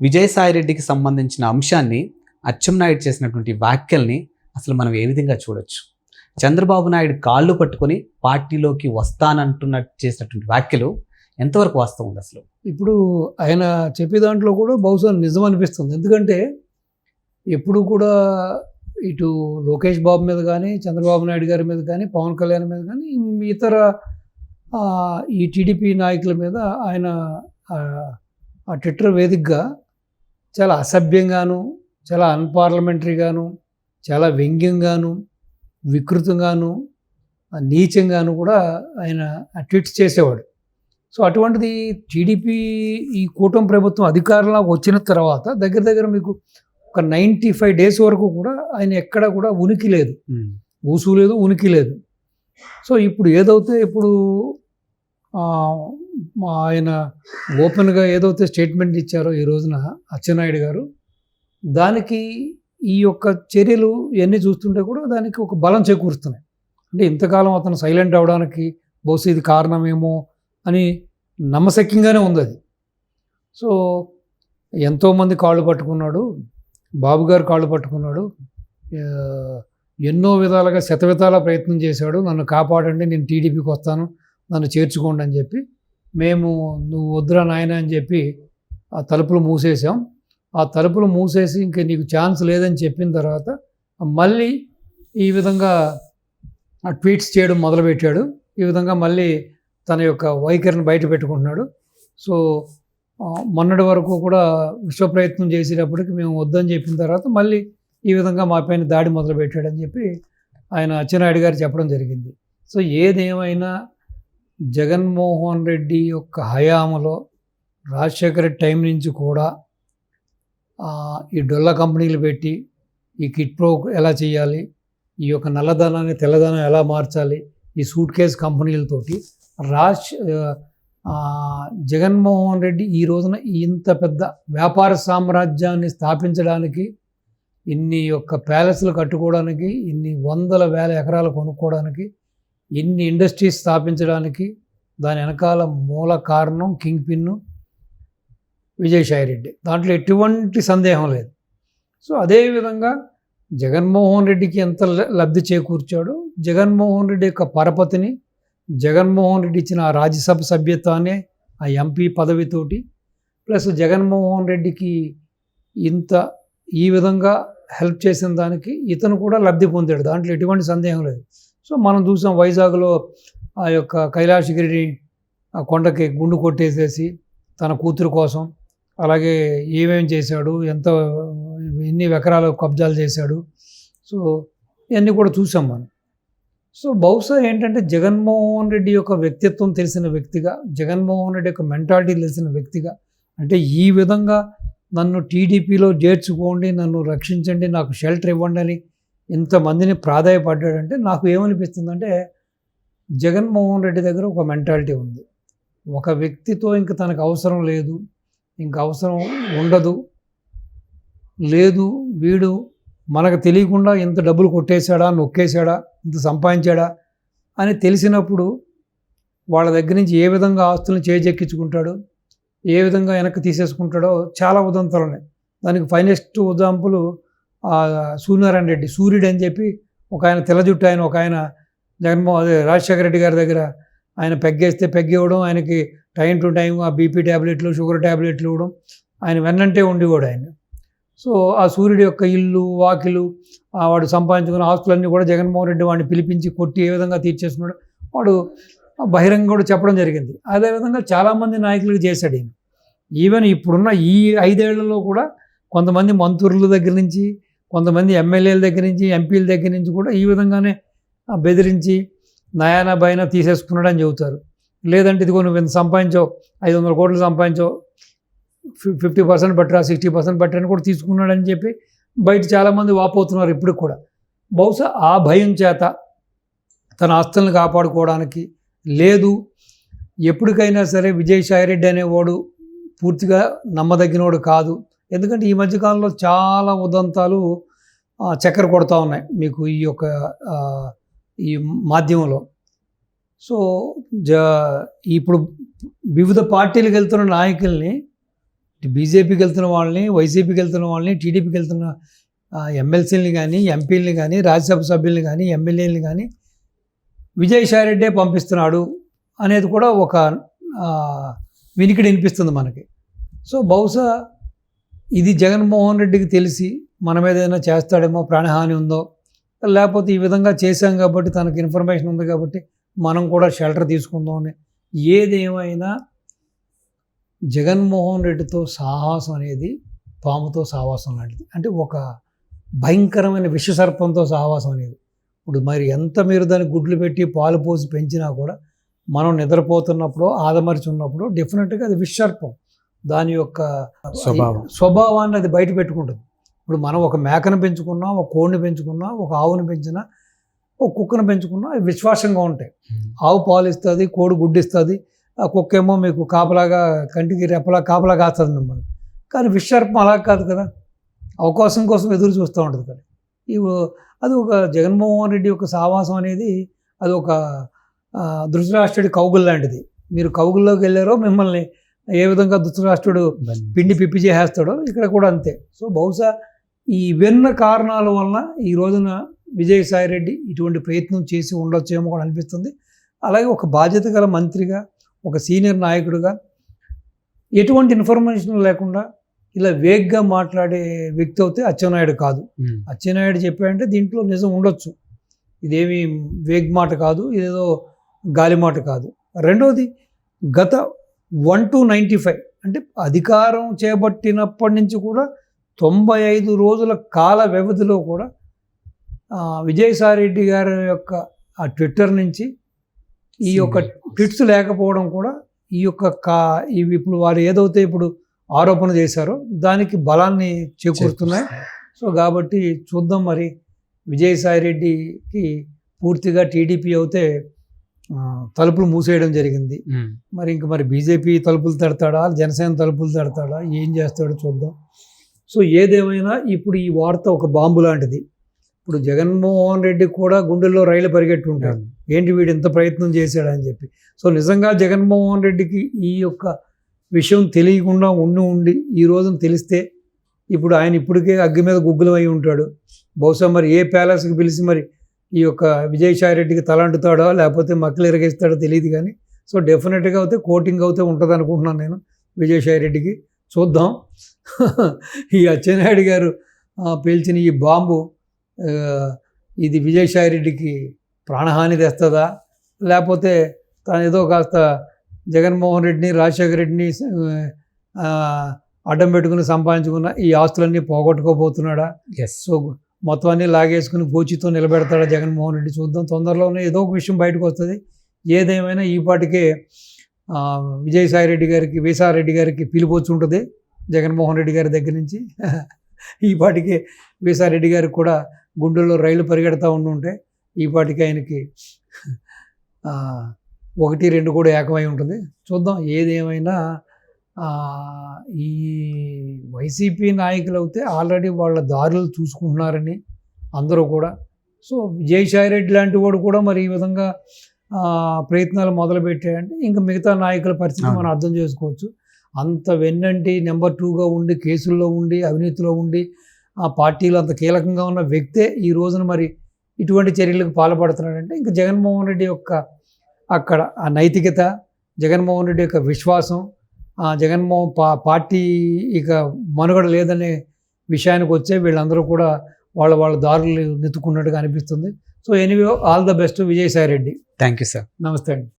విజయసాయిరెడ్డికి సంబంధించిన అంశాన్ని అచ్చెన్నాయుడు చేసినటువంటి వ్యాఖ్యల్ని అసలు మనం ఏ విధంగా చూడొచ్చు? చంద్రబాబు నాయుడు కాళ్ళు పట్టుకొని పార్టీలోకి వస్తానంటున్నట్టు చేసినటువంటి వ్యాఖ్యలు ఎంతవరకు వాస్తవం ఉంది అసలు? ఇప్పుడు ఆయన చెప్పే దాంట్లో కూడా బహుశా నిజం అనిపిస్తుంది. ఎందుకంటే ఎప్పుడు కూడా ఇటు లోకేష్ బాబు మీద కానీ, చంద్రబాబు నాయుడు గారి మీద కానీ, పవన్ కళ్యాణ్ మీద కానీ, ఇతర ఈ టీడీపీ నాయకుల మీద ఆయన ఆ ట్విట్టర్ వేదికగా చాలా అసభ్యంగాను, చాలా అన్పార్లమెంటరీగాను, చాలా వ్యంగ్యంగాను, వికృతంగాను, నీచంగాను కూడా ఆయన ట్వీట్స్ చేసేవాడు. సో అటువంటిది టీడీపీ ఈ కూటమి ప్రభుత్వం అధికారంలోకి వచ్చిన తర్వాత దగ్గర దగ్గర మీకు ఒక 95 days వరకు కూడా ఆయన ఎక్కడ కూడా ఉనికి లేదు, ఊసు లేదు, ఉనికి లేదు. సో ఇప్పుడు ఏదైతే ఇప్పుడు ఆయన ఓపెన్గా ఏదైతే స్టేట్మెంట్ ఇచ్చారో ఈ రోజున అచ్చెన్నాయుడు గారు, దానికి ఈ యొక్క చర్యలు ఇవన్నీ చూస్తుంటే కూడా దానికి ఒక బలం చేకూరుస్తున్నాయి. అంటే ఇంతకాలం అతను సైలెంట్ అవడానికి బహుశా ఇది కారణమేమో అని నమ్మశక్యంగానే ఉంది అది. సో ఎంతోమంది కాళ్ళు పట్టుకున్నాడు, బాబు గారు కాళ్ళు పట్టుకున్నాడు, ఎన్నో విధాలుగా శతవిధాల ప్రయత్నం చేశాడు, నన్ను కాపాడండి, నేను టీడీపీకి వస్తాను, నన్ను చేర్చుకోండి అని చెప్పి, మేము నువ్వు వద్దురా నాయన అని చెప్పి ఆ తలుపులు మూసేసాం. ఆ తలుపులు మూసేసి ఇంక నీకు ఛాన్స్ లేదని చెప్పిన తర్వాత మళ్ళీ ఈ విధంగా ట్వీట్స్ చేయడం మొదలుపెట్టాడు. ఈ విధంగా మళ్ళీ తన యొక్క వైఖరిని బయట పెట్టుకుంటున్నాడు. సో మొన్నటి వరకు కూడా విశ్వ ప్రయత్నం చేసేటప్పటికి మేము వద్దని చెప్పిన తర్వాత మళ్ళీ ఈ విధంగా మా పైన దాడి మొదలుపెట్టాడని చెప్పి ఆయన అచ్చెన్నాయుడు గారు చెప్పడం జరిగింది. సో ఏదేమైనా జగన్మోహన్ రెడ్డి యొక్క హయాంలో రాజశేఖర టైం నుంచి కూడా ఈ డొల్ల కంపెనీలు పెట్టి ఈ కిట్ ప్రో ఎలా చేయాలి, ఈ యొక్క నల్లధనాన్ని తెల్లధనం ఎలా మార్చాలి, ఈ సూట్ కేస్ కంపెనీలతోటి జగన్మోహన్ రెడ్డి ఈ రోజున ఇంత పెద్ద వ్యాపార సామ్రాజ్యాన్ని స్థాపించడానికి, ఇన్ని యొక్క ప్యాలెస్లు కట్టుకోవడానికి, ఇన్ని వందల వేల ఎకరాలు కొనుక్కోవడానికి, ఇన్ని ఇండస్ట్రీస్ స్థాపించడానికి దాని వెనకాల మూల కారణం కింగ్ పిన్ను విజయసాయిరెడ్డి, దాంట్లో ఎటువంటి సందేహం లేదు. సో అదేవిధంగా జగన్మోహన్ రెడ్డికి ఎంత లబ్ధి చేకూర్చాడో, జగన్మోహన్ రెడ్డి యొక్క పరపతిని, జగన్మోహన్ రెడ్డి ఇచ్చిన ఆ రాజ్యసభ సభ్యత్వాన్ని, ఆ ఎంపీ పదవితోటి, ప్లస్ జగన్మోహన్ రెడ్డికి ఈ విధంగా హెల్ప్ చేసిన దానికి ఇతను కూడా లబ్ధి పొందాడు, దాంట్లో ఎటువంటి సందేహం లేదు. సో మనం చూసాం వైజాగ్లో ఆ యొక్క కైలాసగిరి ఆ కొండకి గుండు కొట్టేసేసి తన కూతురు కోసం, అలాగే ఏమేం చేశాడు, ఎన్ని ఎకరాలు కబ్జాలు చేశాడు, సో ఇవన్నీ కూడా చూసాం మనం. సో బహుశా ఏంటంటే జగన్మోహన్ రెడ్డి యొక్క వ్యక్తిత్వం తెలిసిన వ్యక్తిగా, జగన్మోహన్ రెడ్డి యొక్క మెంటాలిటీ తెలిసిన వ్యక్తిగా, అంటే ఈ విధంగా నన్ను టీడీపీలో చేర్చుకోండి, నన్ను రక్షించండి, నాకు షెల్టర్ ఇవ్వండి అని ఇంతమందిని ప్రాధాయపడ్డాడంటే నాకు ఏమనిపిస్తుందంటే జగన్మోహన్ రెడ్డి దగ్గర ఒక మెంటాలిటీ ఉంది. ఒక వ్యక్తితో ఇంక తనకు అవసరం లేదు, ఇంక అవసరం ఉండదు, లేదు వీడు మనకు తెలియకుండా ఇంత డబ్బులు కొట్టేశాడా, నొక్కేశాడా, ఇంత సంపాదించాడా అని తెలిసినప్పుడు వాళ్ళ దగ్గర నుంచి ఏ విధంగా ఆస్తులను చేజెక్కించుకుంటాడు, ఏ విధంగా వెనక్కి తీసేసుకుంటాడో చాలా ఉదంతాలు ఉన్నాయి. దానికి ఫైనెస్ట్ ఎగ్జాంపుల్ సూర్యనారాయణ రెడ్డి, సూర్యుడు అని చెప్పి ఒక ఆయన తెల్ల జుట్టు ఆయన, ఒక ఆయన రాజశేఖర రెడ్డి గారి దగ్గర ఆయన పెగ్గేస్తే పెగ్గివ్వడం, ఆయనకి టైం టు టైం ఆ బీపీ ట్యాబ్లెట్లు, షుగర్ ట్యాబ్లెట్లు ఇవ్వడం, ఆయన వెన్నంటే ఉండేవాడు ఆయన. సో ఆ సూర్యుడి యొక్క ఇల్లు, వాకిలు, వాడు సంపాదించుకున్న ఆస్తులన్నీ కూడా జగన్మోహన్ రెడ్డి వాడిని పిలిపించి కొట్టి ఏ విధంగా తీర్చేసుకున్నాడు వాడు బహిరంగ కూడా చెప్పడం జరిగింది. అదేవిధంగా చాలామంది నాయకులకు చేశాడు ఈయన. ఈవెన్ ఇప్పుడున్న ఈ 5 ఏళ్లలో కూడా కొంతమంది మంత్రుల దగ్గర నుంచి, కొంతమంది ఎమ్మెల్యేల దగ్గర నుంచి, ఎంపీల దగ్గర నుంచి కూడా ఈ విధంగానే బెదిరించి నయానా భయాన తీసేసుకున్నాడని చెబుతారు. లేదంటే ఇదిగో నువ్వు ఎంత సంపాదించావు, 500 కోట్లు సంపాదించావు, 50% బట్టరా, 60% బట్టరని కూడా తీసుకున్నాడని చెప్పి బయట చాలామంది వాపోతున్నారు ఇప్పుడు కూడా. బహుశా ఆ భయం చేత తన ఆస్తులను కాపాడుకోవడానికి, లేదు ఎప్పటికైనా సరే విజయసాయిరెడ్డి అనేవాడు పూర్తిగా నమ్మదగినవాడు కాదు, ఎందుకంటే ఈ మధ్యకాలంలో చాలా ఉదంతాలు చక్కెర కొడతా ఉన్నాయి మీకు ఈ మాధ్యమంలో. సో ఇప్పుడు వివిధ పార్టీలకు వెళ్తున్న నాయకుల్ని బీజేపీకి వెళ్తున్న వాళ్ళని, వైసీపీకి వెళ్తున్న వాళ్ళని, టీడీపీకి వెళ్తున్న ఎమ్మెల్సీలని కానీ, ఎంపీలని కానీ, రాజ్యసభ సభ్యుల్ని కానీ, ఎమ్మెల్యేలని కానీ విజయసాయి రెడ్డే పంపిస్తున్నాడు అనేది కూడా ఒక వినికిడి వినిపిస్తుంది మనకి. సో బహుశా ఇది జగన్మోహన్ రెడ్డికి తెలిసి మన మీద ఏదైనా చేస్తాడేమో, ప్రాణహాని ఉందో, లేకపోతే ఈ విధంగా చేశాం కాబట్టి తనకి ఇన్ఫర్మేషన్ ఉంది కాబట్టి మనం కూడా షెల్టర్ తీసుకుందాం అని. ఏదేమైనా జగన్మోహన్ రెడ్డితో సాహసం అనేది పాముతో సహవాసం లాంటిది. అంటే ఒక భయంకరమైన విషసర్పంతో సహవాసం అనేది. ఇప్పుడు మరి ఎంత మీరు దానికి గుడ్లు పెట్టి పాలు పోసి పెంచినా కూడా మనం నిద్రపోతున్నప్పుడు, ఆదమరిచి ఉన్నప్పుడు డెఫినెట్గా అది విషసర్పం దాని యొక్క స్వభావాన్ని అది బయట పెట్టుకుంటుంది. ఇప్పుడు మనం ఒక మేకను పెంచుకున్నా, ఒక కోడిని పెంచుకున్నా, ఒక ఆవుని పెంచినా, ఒక కుక్కను పెంచుకున్నా అవి విశ్వాసంగా ఉంటాయి. ఆవు పాలు ఇస్తుంది, కోడి గుడ్డు ఇస్తుంది, ఆ కుక్క ఏమో మీకు కాపలాగా, కంటికి రెప్పలా కాపలా కాస్తుంది మిమ్మల్ని. కానీ విషసర్పం అలా కాదు కదా, అవకాశం కోసం ఎదురు చూస్తూ ఉంటుంది కదా. అది ఒక జగన్మోహన్ రెడ్డి యొక్క సావాసం అనేది అది ఒక ధృతరాష్ట్రుడి కౌగులు లాంటిది. మీరు కౌగుల్లోకి వెళ్ళారో మిమ్మల్ని ఏ విధంగా ధృతరాష్ట్రుడు పిండి పిప్పి చేసేస్తాడో ఇక్కడ కూడా అంతే. సో బహుశా ఈ విభిన్న కారణాల వలన ఈ రోజున విజయసాయి రెడ్డి ఇటువంటి ప్రయత్నం చేసి ఉండొచ్చేమో కూడా అనిపిస్తుంది. అలాగే ఒక బాధ్యత గల మంత్రిగా, ఒక సీనియర్ నాయకుడిగా ఎటువంటి ఇన్ఫర్మేషన్ లేకుండా ఇలా వేగ్గా మాట్లాడే వ్యక్తి అయితే అచ్చెన్నాయుడు కాదు. అచ్చెన్నాయుడు చెప్పాడంటే దీంట్లో నిజం ఉండొచ్చు, ఇదేమి వేగ్ మాట కాదు, ఇదేదో గాలి మాట కాదు. రెండవది, గత 1 to 95 అంటే అధికారం చేపట్టినప్పటి నుంచి కూడా 95 రోజుల కాల వ్యవధిలో కూడా విజయసాయి రెడ్డి గారి యొక్క ఆ ట్విట్టర్ నుంచి ఈ యొక్క ట్వీట్స్ లేకపోవడం కూడా ఈ యొక్క ఇవి ఇప్పుడు వారు ఏదైతే ఇప్పుడు ఆరోపణ చేశారో దానికి బలాన్ని చేకూరుతున్నాయి. సో కాబట్టి చూద్దాం, మరి విజయసాయి రెడ్డికి పూర్తిగా టీడీపీ అయితే తలుపులు మూసేయడం జరిగింది. మరి బీజేపీ తలుపులు తడతాడా, జనసేన తలుపులు తడతాడా, ఏం చేస్తాడో చూద్దాం. సో ఏదేమైనా ఇప్పుడు ఈ వార్త ఒక బాంబు లాంటిది. ఇప్పుడు జగన్మోహన్ రెడ్డి కూడా గుండెల్లో రైలు పరిగెట్టి ఉంటాడు, ఏంటి వీడు ఇంత ప్రయత్నం చేశాడని చెప్పి. సో నిజంగా జగన్మోహన్ రెడ్డికి ఈ యొక్క విషయం తెలియకుండా ఉండి ఈ రోజున తెలిస్తే ఇప్పుడు ఆయన ఇప్పటికే అగ్గి మీద గుగ్గులం అయి ఉంటాడు. బహుశా మరి ఏ ప్యాలెస్కి పిలిచి మరి ఈ యొక్క విజయసాయి రెడ్డికి తలంటుతాడో లేకపోతే మక్కలు ఎరగేస్తాడో తెలియదు. కానీ సో డెఫినెట్గా అయితే కోటింగ్ అయితే ఉంటుంది అనుకుంటున్నాను నేను విజయసాయి రెడ్డికి. చూద్దాం ఈ అచ్చెన్నాయుడు గారు పేల్చిన ఈ బాంబు ఇది విజయసాయి రెడ్డికి ప్రాణహాని తెస్తుందా, లేకపోతే తను ఏదో కాస్త జగన్మోహన్ రెడ్డిని, రాజశేఖర రెడ్డిని అడ్డం పెట్టుకుని సంపాదించుకున్న ఈ ఆస్తులన్నీ పోగొట్టుకోబోతున్నాడా? సో మొత్తం అన్నీ లాగేసుకుని గోచితో నిలబెడతాడా జగన్మోహన్ రెడ్డి? చూద్దాం. తొందరలోనే ఏదో ఒక విషయం బయటకు వస్తుంది. ఏదేమైనా ఈ పాటికే విజయసాయి రెడ్డి గారికి, వీసారెడ్డి గారికి పిలిపోచ్చు ఉంటుంది జగన్మోహన్ రెడ్డి గారి దగ్గర నుంచి. ఈ పాటికే వీసారెడ్డి గారికి కూడా గుండెల్లో రైలు పరిగెడతా ఉంటుంటే ఈ పాటికి ఆయనకి 1, 2 కూడా ఏకమై ఉంటుంది. చూద్దాం. ఏదేమైనా ఈ వైసీపీ నాయకులు అయితే ఆల్రెడీ వాళ్ళ దారులు చూసుకుంటున్నారని అందరూ కూడా. సో విజయసాయి రెడ్డి లాంటి వాడు కూడా మరి ఈ విధంగా ప్రయత్నాలు మొదలుపెట్టాయంటే ఇంకా మిగతా నాయకుల పరిస్థితి మనం అర్థం చేసుకోవచ్చు. అంత వెన్నంటి నెంబర్ 2గా ఉండి, కేసుల్లో ఉండి, అవినీతిలో ఉండి, ఆ పార్టీలో అంత కీలకంగా ఉన్న వ్యక్తే ఈ రోజున మరి ఇటువంటి చర్యలకు పాల్పడుతున్నాడంటే ఇంకా జగన్మోహన్ రెడ్డి యొక్క అక్కడ ఆ నైతికత, జగన్మోహన్ రెడ్డి యొక్క విశ్వాసం, జగన్మోహన్ పార్టీ ఇక మనుగడ లేదనే విషయానికి వచ్చే వీళ్ళందరూ కూడా వాళ్ళ దారులు నెత్తుకున్నట్టుగా అనిపిస్తుంది. So anyway, all the best Vijayasai Reddy. Thank you sir. నమస్తే అండి.